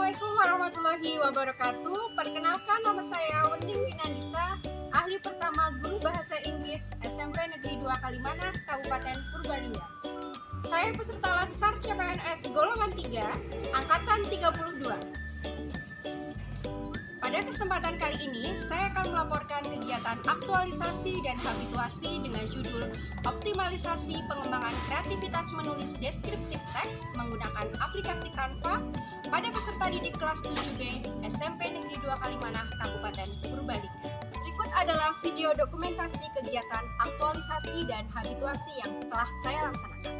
Assalamualaikum warahmatullahi wabarakatuh. Perkenalkan, nama saya Wening Winandita, ahli pertama guru bahasa Inggris SMP Negeri 2 Kalimanah, Kabupaten Purbalingga. Saya peserta Lansar CPNS golongan 3, angkatan 32. Pada kesempatan kali ini, saya akan melaporkan kegiatan aktualisasi dan habituasi dengan judul Optimalisasi Pengembangan Kreativitas Menulis Deskriptif Teks menggunakan aplikasi Canva pada peserta didik kelas 7B SMP Negeri 2 Kalimanah, Kabupaten Purbalingga. Berikut adalah video dokumentasi kegiatan aktualisasi dan habituasi yang telah saya laksanakan.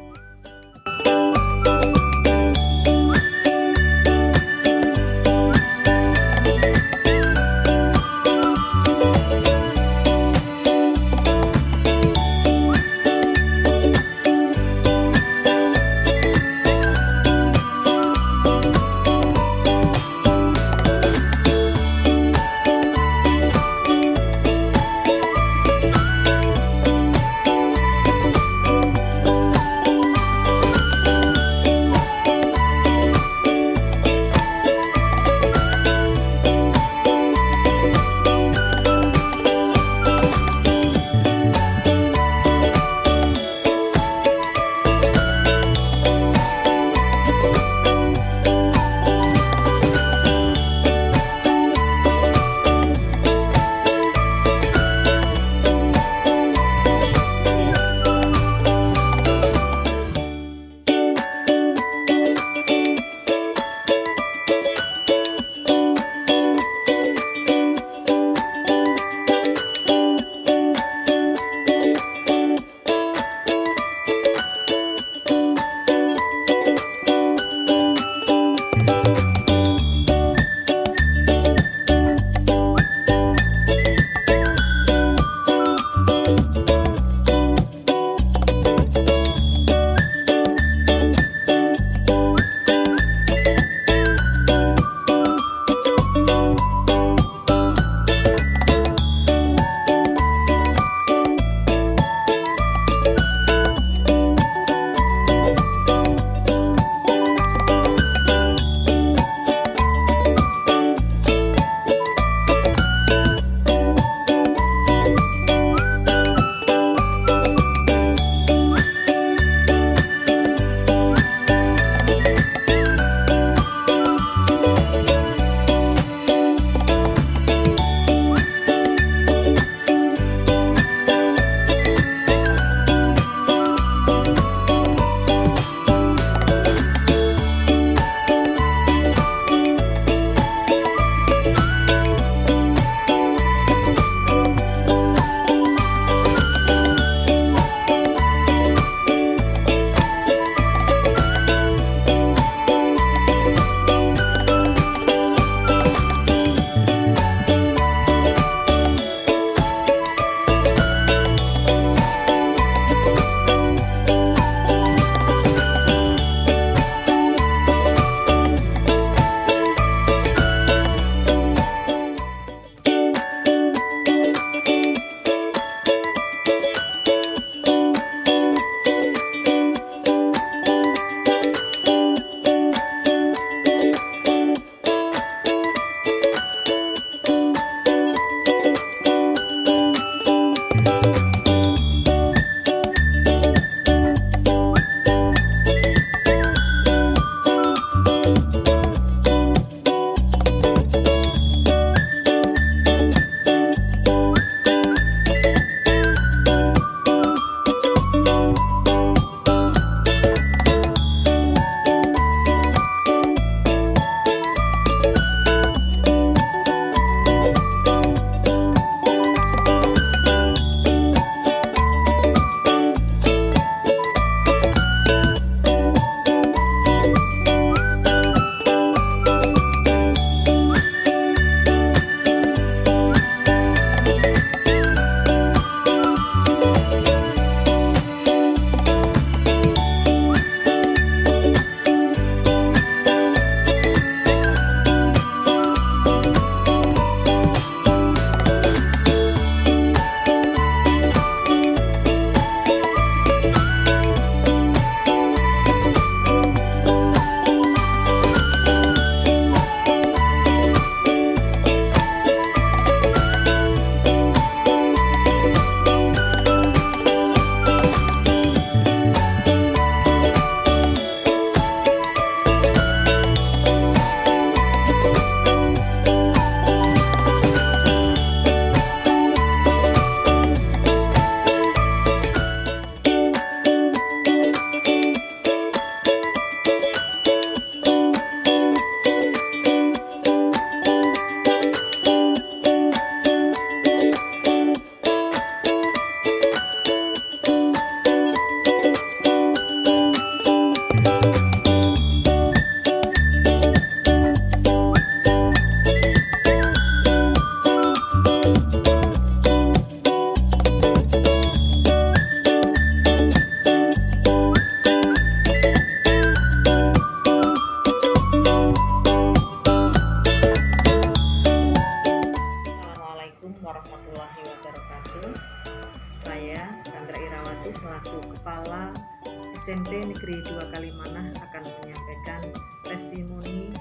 SMP Negeri 2 Kalimanah akan menyampaikan testimoni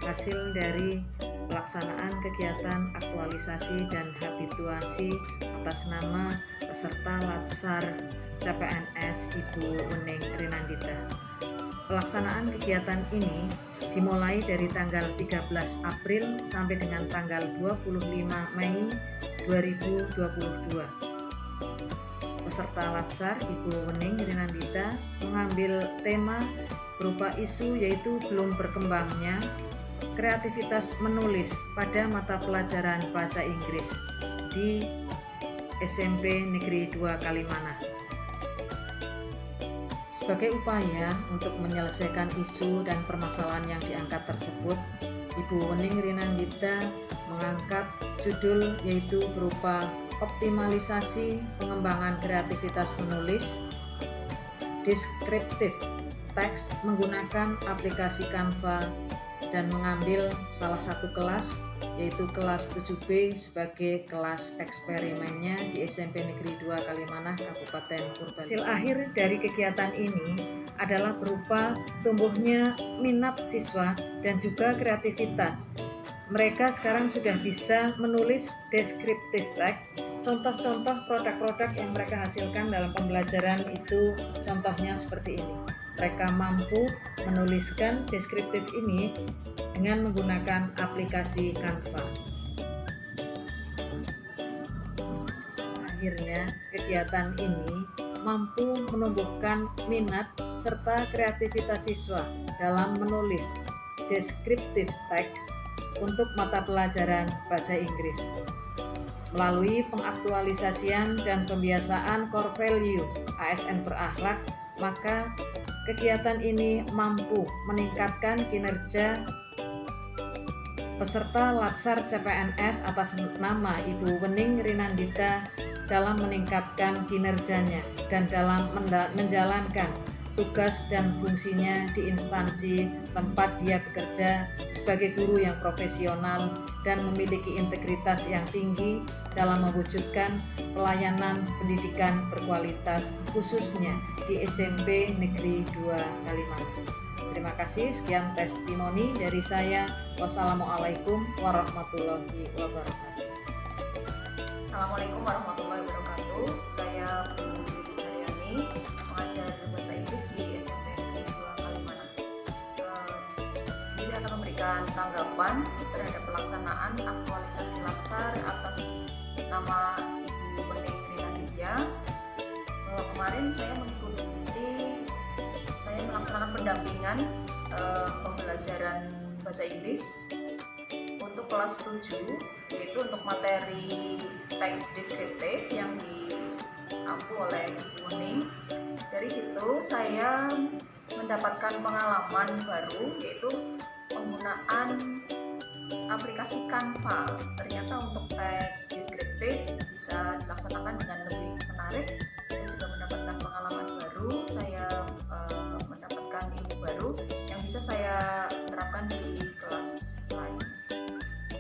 hasil dari pelaksanaan kegiatan aktualisasi dan habituasi atas nama peserta Latsar CPNS Ibu Wening Rinandita. Pelaksanaan kegiatan ini dimulai dari tanggal 13 April sampai dengan tanggal 25 Mei 2022. Peserta Latsar Ibu Wening Rinandita mengambil tema berupa isu yaitu belum berkembangnya kreativitas menulis pada mata pelajaran bahasa Inggris di SMP Negeri 2 Kalimanah. Sebagai upaya untuk menyelesaikan isu dan permasalahan yang diangkat tersebut, Ibu Wening Rinandita mengangkat judul yaitu berupa optimalisasi pengembangan kreativitas menulis deskriptif teks menggunakan aplikasi Canva dan mengambil salah satu kelas yaitu kelas 7B sebagai kelas eksperimennya di SMP Negeri 2 Kalimanah Kabupaten Purbalingga. Hasil akhir dari kegiatan ini adalah berupa tumbuhnya minat siswa dan juga kreativitas. Mereka sekarang sudah bisa menulis deskriptif teks. Contoh-contoh produk-produk yang mereka hasilkan dalam pembelajaran itu contohnya seperti ini. Mereka mampu menuliskan deskriptif ini dengan menggunakan aplikasi Canva. Akhirnya, kegiatan ini mampu menumbuhkan minat serta kreativitas siswa dalam menulis deskriptif teks untuk mata pelajaran bahasa Inggris. Melalui pengaktualisasian dan pembiasaan core value ASN berakhlak, maka kegiatan ini mampu meningkatkan kinerja peserta Latsar CPNS atas nama Ibu Wening Rinandita dalam meningkatkan kinerjanya dan dalam menjalankan tugas dan fungsinya di instansi tempat dia bekerja sebagai guru yang profesional dan memiliki integritas yang tinggi dalam mewujudkan pelayanan pendidikan berkualitas khususnya di SMP Negeri 2 Kalimanah. Terima kasih, sekian testimoni dari saya. Wassalamualaikum warahmatullahi wabarakatuh. Assalamualaikum warahmatullahi wabarakatuh. Saya Bu Dwi Saryani, mengajar bahasa Inggris di SMP Negeri 2 Kalimanah. Saya akan memberikan tanggapan terhadap pelaksanaan aktualisasi Latsar atas nama Ibu Wening Rinandita. Kemarin saya melaksanakan pendampingan pembelajaran bahasa Inggris untuk kelas 7, yaitu untuk materi teks deskriptif yang diampu oleh Ibu Wening. Dari situ saya mendapatkan pengalaman baru, yaitu penggunaan aplikasi Canva. Ternyata untuk teks deskriptif bisa dilaksanakan dengan lebih menarik. Saya juga mendapatkan pengalaman baru, saya mendapatkan ilmu baru yang bisa saya terapkan di kelas lain.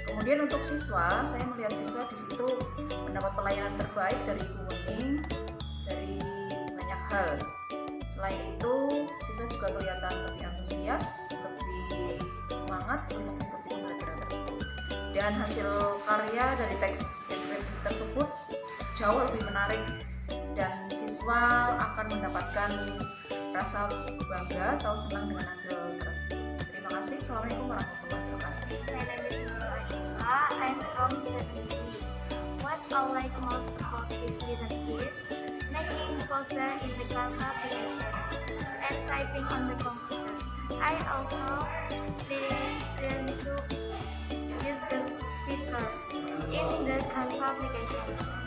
Kemudian untuk siswa, saya melihat siswa di situ mendapat pelayanan terbaik dari Ibu Wening dari banyak hal. Selain itu, siswa juga kelihatan lebih antusias, lebih semangat untuk mengikuti pembelajaran tersebut. Dan hasil karya dari teks deskriptif tersebut jauh lebih menarik dan siswa akan mendapatkan rasa bangga atau senang dengan hasil tersebut. Terima kasih. Assalamualaikum warahmatullahi wabarakatuh. My name is Nurul Ashifa. I'm from 7B. What I like most about this lesson is making poster in the Canva application and typing on the computer. I also learn to use the filter in the Canva application,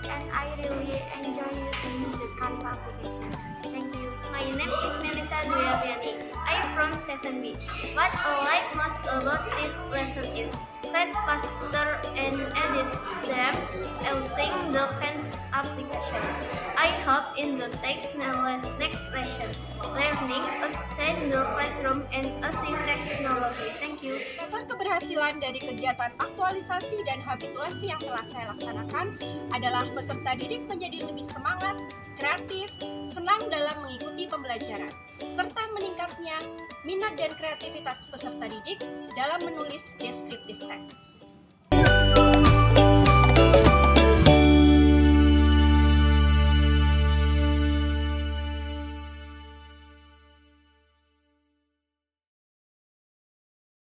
and I really enjoy using the Canva application. Thank you. My name is Melissa Duyariani. I am from 7B. What I like most about this lesson is create poster and edit them using the Canva application. I hope in the next lesson, learning outside the classroom and using technology. Thank you. Indikator keberhasilan dari kegiatan aktualisasi dan habituasi yang telah saya laksanakan adalah peserta didik menjadi lebih semangat, kreatif, senang dalam mengikuti strategi pembelajaran, serta meningkatnya minat dan kreativitas peserta didik dalam menulis deskriptif teks.